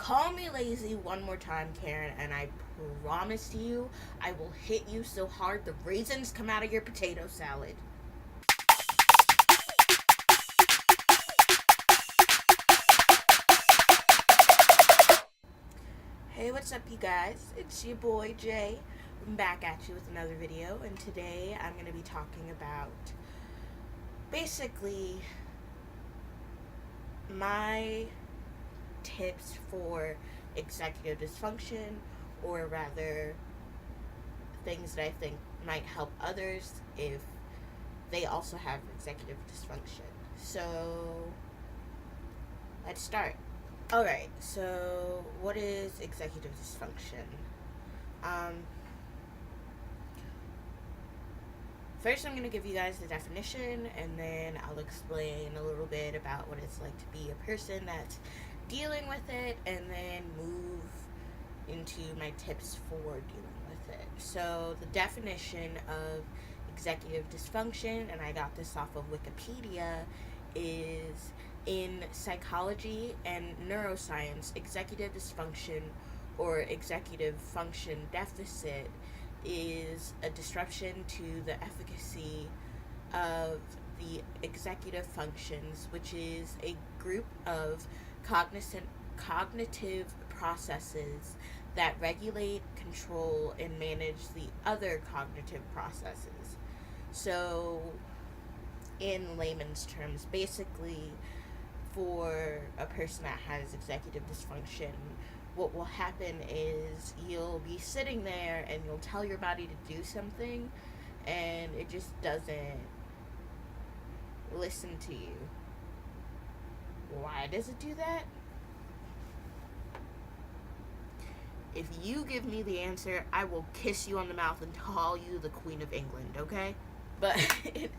Call me lazy one more time, Karen, and I promise you I will hit you so hard the raisins come out of your potato salad. Hey, what's up, you guys? It's your boy Jay. I'm back at you with another video, and today I'm going to be talking about basically my tips for executive dysfunction, or rather, things that I think might help others if they also have executive dysfunction. So, let's start. Alright, so what is executive dysfunction? Um, First, I'm going to give you guys the definition, and then I'll explain a little bit about what it's like to be a person that's dealing with it, and then move into my tips for dealing with it. So, the definition of executive dysfunction, and I got this off of Wikipedia, is in psychology and neuroscience, executive dysfunction or executive function deficit is a disruption to the efficacy of the executive functions, which is a group of cognitive processes that regulate, control, and manage the other cognitive processes. So, in layman's terms, basically, for a person that has executive dysfunction, what will happen is you'll be sitting there and you'll tell your body to do something, and it just doesn't listen to you. Why does it do that? If you give me the answer, I will kiss you on the mouth and call you the Queen of England, okay? But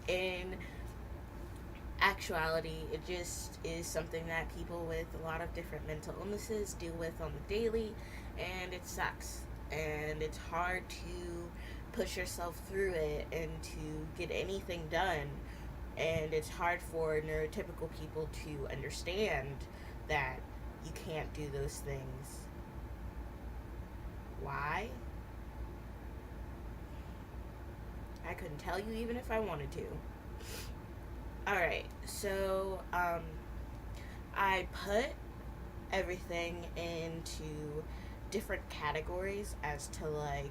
in actuality, it just is something that people with a lot of different mental illnesses deal with on the daily, and it sucks. And it's hard to push yourself through it and to get anything done. And it's hard for neurotypical people to understand that you can't do those things. Why? I couldn't tell you even if I wanted to. Alright, so I put everything into different categories as to like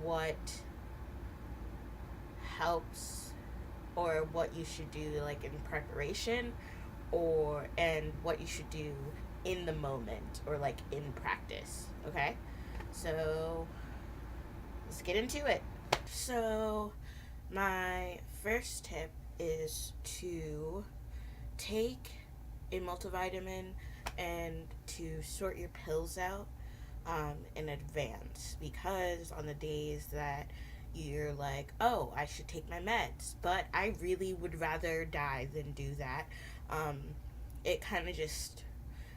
what helps or what you should do like in preparation, or and what you should do in the moment or like in practice. Okay, so let's get into it. So my first tip is to take a multivitamin and to sort your pills out in advance, because on the days that you're like, oh, I should take my meds, but I really would rather die than do that, it kind of just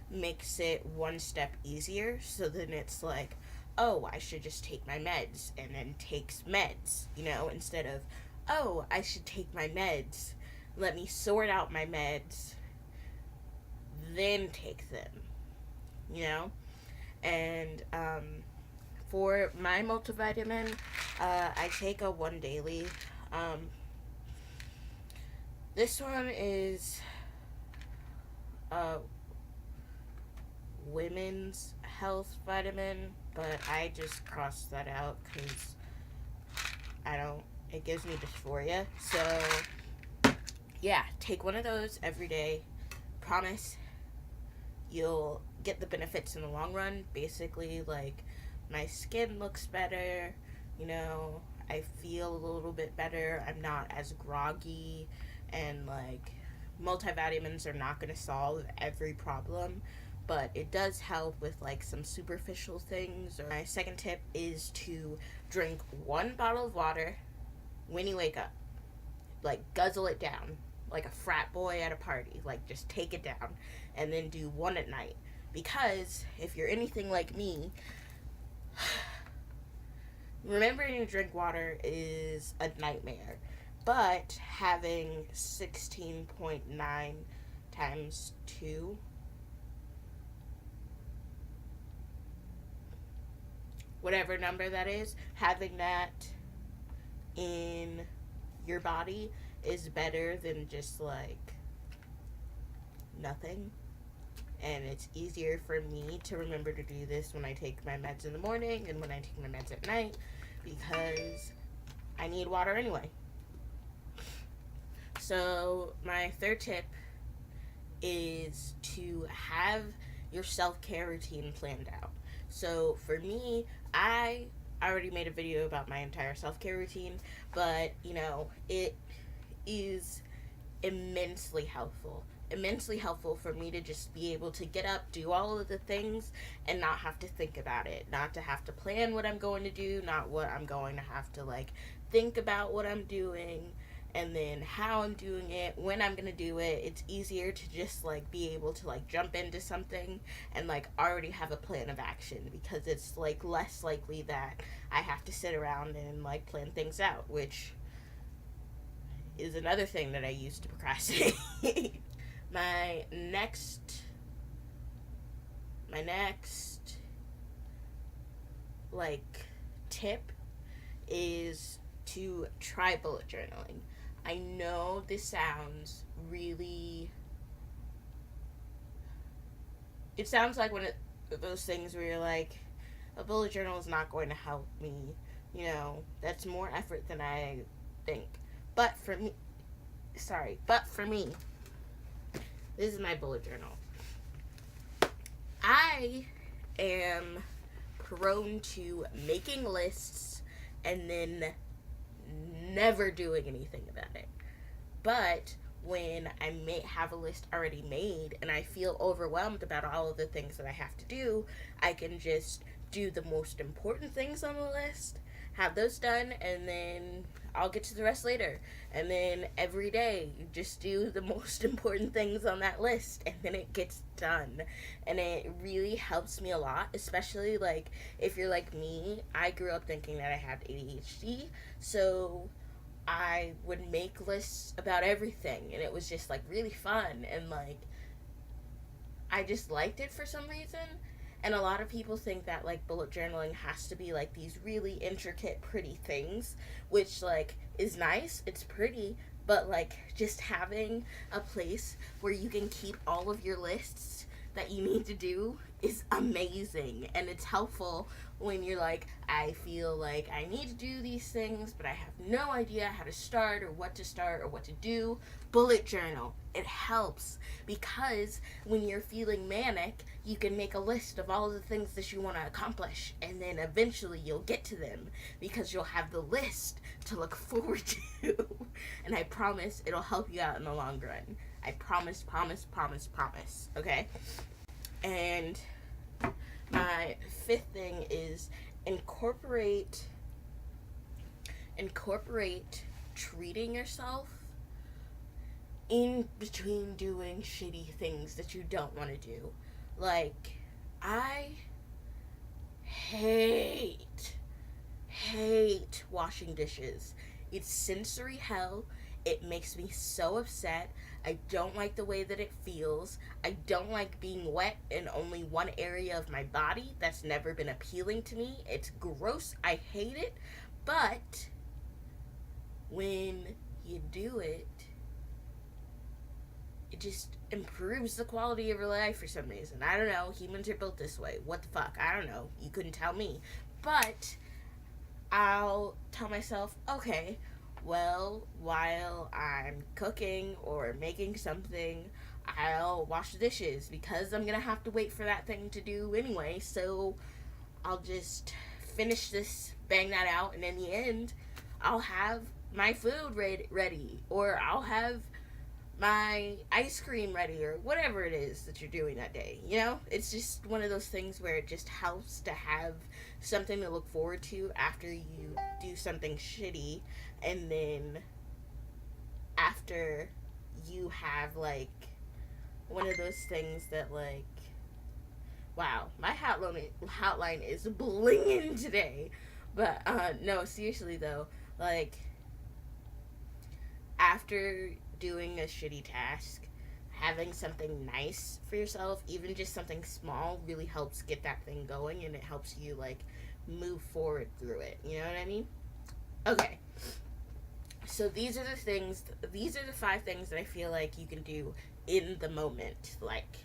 makes it one step easier. So then it's like, oh, I should just take my meds, and then takes meds, instead of, oh, I should take my meds, let me sort out my meds, then take them, And for my multivitamin, I take a one daily. This one is a women's health vitamin, but I just crossed that out because it gives me dysphoria. So, yeah, take one of those every day. Promise you'll get the benefits in the long run. Basically, like, my skin looks better, I feel a little bit better, I'm not as groggy, and, like, multivitamins are not going to solve every problem, but it does help with, like, some superficial things. My second tip is to drink one bottle of water when you wake up. Like, guzzle it down like a frat boy at a party. Like, just take it down, and then do one at night. Because if you're anything like me, remembering to drink water is a nightmare. But having 16.9 times 2 whatever number that is, having that in your body is better than just like nothing. And it's easier for me to remember to do this when I take my meds in the morning and when I take my meds at night, because I need water anyway. So my third tip is to have your self-care routine planned out. So for me, I already made a video about my entire self-care routine, but it is immensely helpful for me to just be able to get up, do all of the things, and not have to think about it, not to have to plan what I'm going to do, not what I'm going to have to like think about what I'm doing and then how I'm doing it, when I'm gonna do it. It's easier to just like be able to like jump into something and like already have a plan of action, because it's like less likely that I have to sit around and like plan things out, which is another thing that I use to procrastinate. my next like tip is to try bullet journaling. I know this sounds really, it sounds like one of those things where you're like, a bullet journal is not going to help me. That's more effort than I think. But for me, this is my bullet journal. I am prone to making lists and then never doing anything about it. But when I may have a list already made and I feel overwhelmed about all of the things that I have to do, I can just do the most important things on the list, have those done, and then I'll get to the rest later. And then every day you just do the most important things on that list, and then it gets done. And it really helps me a lot, especially like if you're like me. I grew up thinking that I had ADHD, so I would make lists about everything, and it was just like really fun, and like I just liked it for some reason. And a lot of people think that like bullet journaling has to be like these really intricate, pretty things, which like is nice, it's pretty, but like just having a place where you can keep all of your lists that you need to do is amazing. And it's helpful when you're like, I feel like I need to do these things, but I have no idea how to start or what to do. Bullet journal. It helps, because when you're feeling manic, you can make a list of all of the things that you want to accomplish, and then eventually you'll get to them because you'll have the list to look forward to. And I promise it'll help you out in the long run. I promise. Okay? And my fifth thing is incorporate treating yourself in between doing shitty things that you don't want to do. Like, I hate washing dishes. It's sensory hell. It makes me so upset. I don't like the way that it feels. I don't like being wet in only one area of my body. That's never been appealing to me. It's gross. I hate it. But when you do it, it just improves the quality of your life for some reason. I don't know. Humans are built this way. What the fuck? I don't know. You couldn't tell me. But I'll tell myself, okay, well, while I'm cooking or making something, I'll wash the dishes, because I'm gonna have to wait for that thing to do anyway. So I'll just finish this, bang that out, and in the end, I'll have my food ready, or I'll have my ice cream ready, or whatever it is that you're doing that day. It's just one of those things where it just helps to have something to look forward to after you do something shitty. And then after you have like one of those things that like, wow, my hotline is blinging today. But no, seriously though, like after doing a shitty task, having something nice for yourself, even just something small, really helps get that thing going, and it helps you like move forward through it. You know what I mean? Okay. So these are the things, these are the 5 things that I feel like you can do in the moment. Like,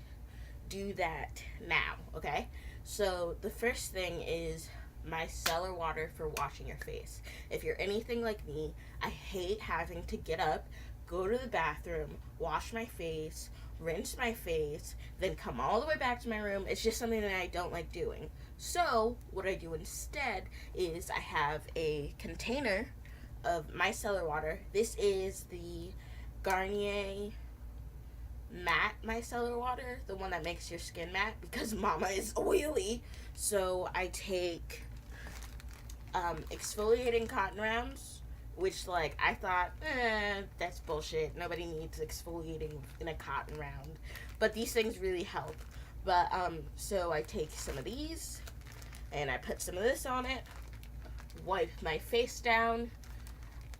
do that now, okay? So the first thing is micellar water for washing your face. If you're anything like me, I hate having to get up, go to the bathroom, wash my face, rinse my face, then come all the way back to my room. It's just something that I don't like doing. So, what I do instead is I have a container of micellar water. This is the Garnier matte micellar water, the one that makes your skin matte, because mama is oily. So I take exfoliating cotton rounds, which, like, I thought, that's bullshit. Nobody needs exfoliating in a cotton round. But these things really help. But, so I take some of these, and I put some of this on it, wipe my face down.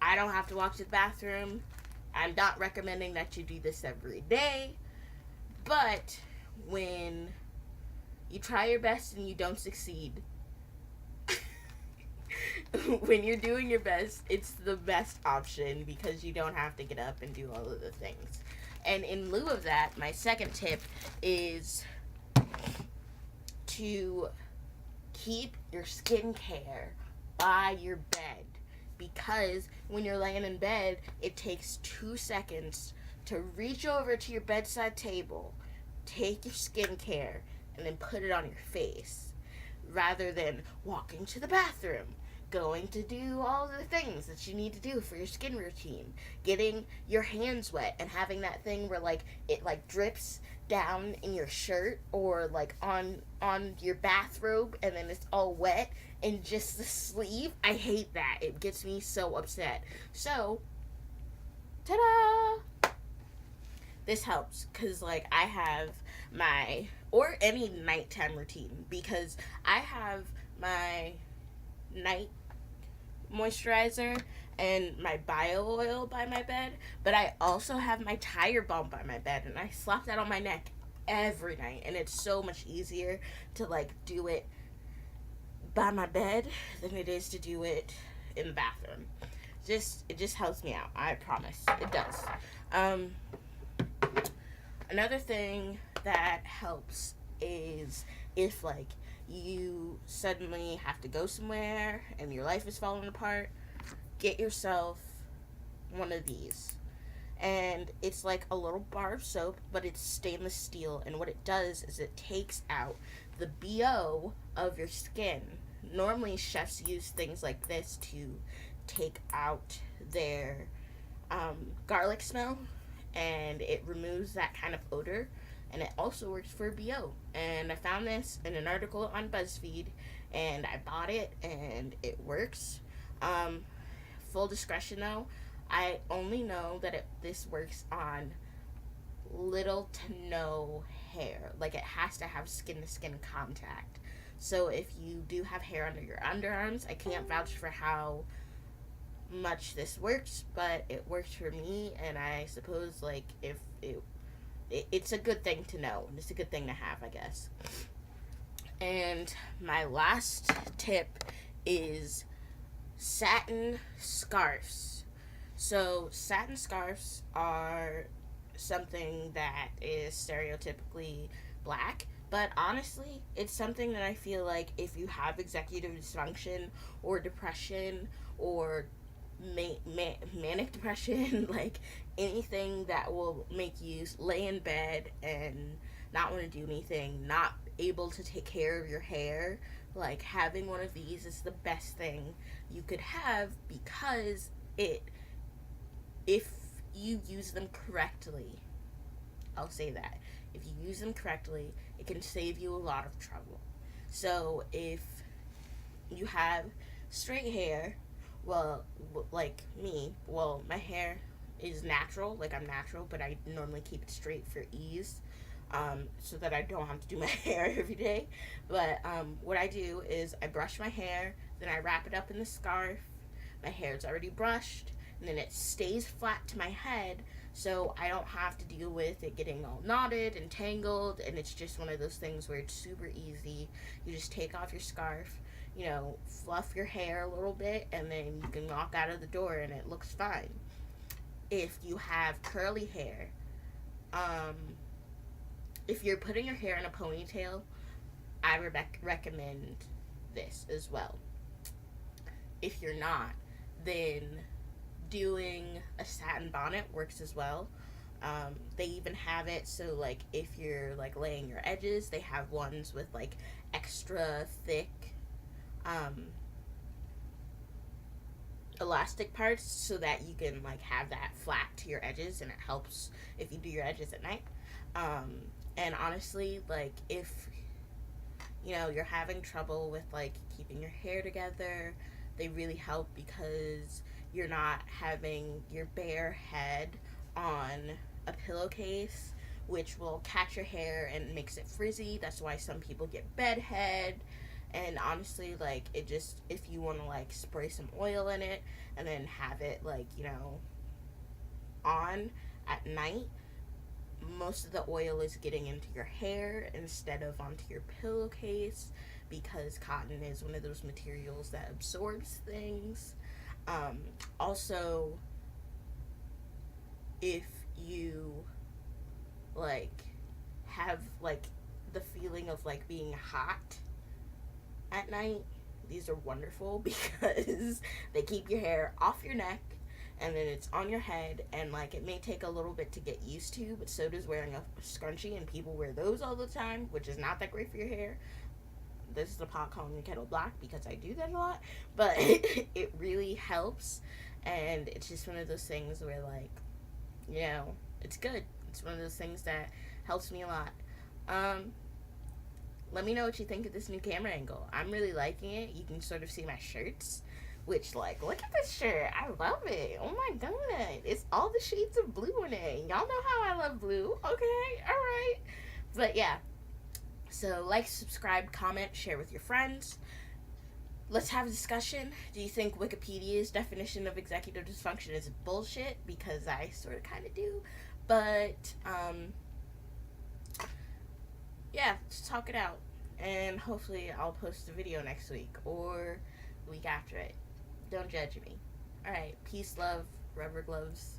I don't have to walk to the bathroom. I'm not recommending that you do this every day, but when you try your best and you don't succeed, when you're doing your best, it's the best option because you don't have to get up and do all of the things. And in lieu of that, my second tip is to keep your skincare by your bed, because when you're laying in bed, it takes 2 seconds to reach over to your bedside table, take your skincare, and then put it on your face, rather than walking to the bathroom, going to do all the things that you need to do for your skin routine, getting your hands wet and having that thing where, like, it, like, drips down in your shirt or, like, on your bathrobe, and then it's all wet and just the sleeve. I hate that. It gets me so upset. So, ta-da! This helps because, like, I have my, or any nighttime routine, because I have my night moisturizer and my bio oil by my bed, but I also have my tire balm by my bed, and I slap that on my neck every night, and it's so much easier to, like, do it by my bed than it is to do it in the bathroom. It just helps me out. I promise it does. Another thing that helps is if, like, you suddenly have to go somewhere and your life is falling apart, get yourself one of these. And it's like a little bar of soap, but it's stainless steel, and what it does is it takes out the BO of your skin. Normally chefs use things like this to take out their garlic smell, and it removes that kind of odor, and it also works for BO. And I found this in an article on BuzzFeed, and I bought it, and it works. Full discretion though, I only know that this works on little to no hair. Like, it has to have skin to skin contact. So if you do have hair under your underarms, I can't vouch for how much this works, but it works for me, and I suppose, like, if it's a good thing to know, and it's a good thing to have, I guess. And my last tip is satin scarves. So satin scarves are something that is stereotypically black, but honestly, it's something that I feel like if you have executive dysfunction or depression or manic depression, like anything that will make you lay in bed and not want to do anything, not able to take care of your hair, like, having one of these is the best thing you could have, because if you use them correctly, I'll say that, if you use them correctly, it can save you a lot of trouble. So if you have straight hair, well, like me, well, my hair is natural, like, I'm natural, but I normally keep it straight for ease, so that I don't have to do my hair every day. But what I do is I brush my hair, then I wrap it up in the scarf. My hair's already brushed, and then it stays flat to my head, so I don't have to deal with it getting all knotted and tangled. And it's just one of those things where it's super easy. You just take off your scarf, fluff your hair a little bit, and then you can walk out of the door and it looks fine. If you have curly hair, um, if you're putting your hair in a ponytail, I recommend this as well. If you're not, then doing a satin bonnet works as well. They even have it so, like, if you're like laying your edges, they have ones with like extra thick um, elastic parts so that you can like have that flat to your edges, and it helps if you do your edges at night. Um, and honestly, like, if you're having trouble with like keeping your hair together, they really help because you're not having your bare head on a pillowcase, which will catch your hair and makes it frizzy. That's why some people get bedhead. And honestly, like, it just, if you want to like spray some oil in it and then have it like, on at night, most of the oil is getting into your hair instead of onto your pillowcase, because cotton is one of those materials that absorbs things. Also, if you like have like the feeling of like being hot at night, these are wonderful because they keep your hair off your neck and then it's on your head, and like it may take a little bit to get used to, but so does wearing a scrunchie, and people wear those all the time, which is not that great for your hair. This is the pot calling the kettle black because I do that a lot, but it really helps. And it's just one of those things where, like, it's good. It's one of those things that helps me a lot. Let me know what you think of this new camera angle. I'm really liking it. You can sort of see my shirts, which, like, look at this shirt. I love it. Oh my god. It's all the shades of blue in it. Y'all know how I love blue. Okay, alright. But yeah. So, like, subscribe, comment, share with your friends. Let's have a discussion. Do you think Wikipedia's definition of executive dysfunction is bullshit? Because I sort of kind of do. But, yeah, let's talk it out. And hopefully I'll post a video next week or the week after it. Don't judge me. Alright, peace, love, rubber gloves.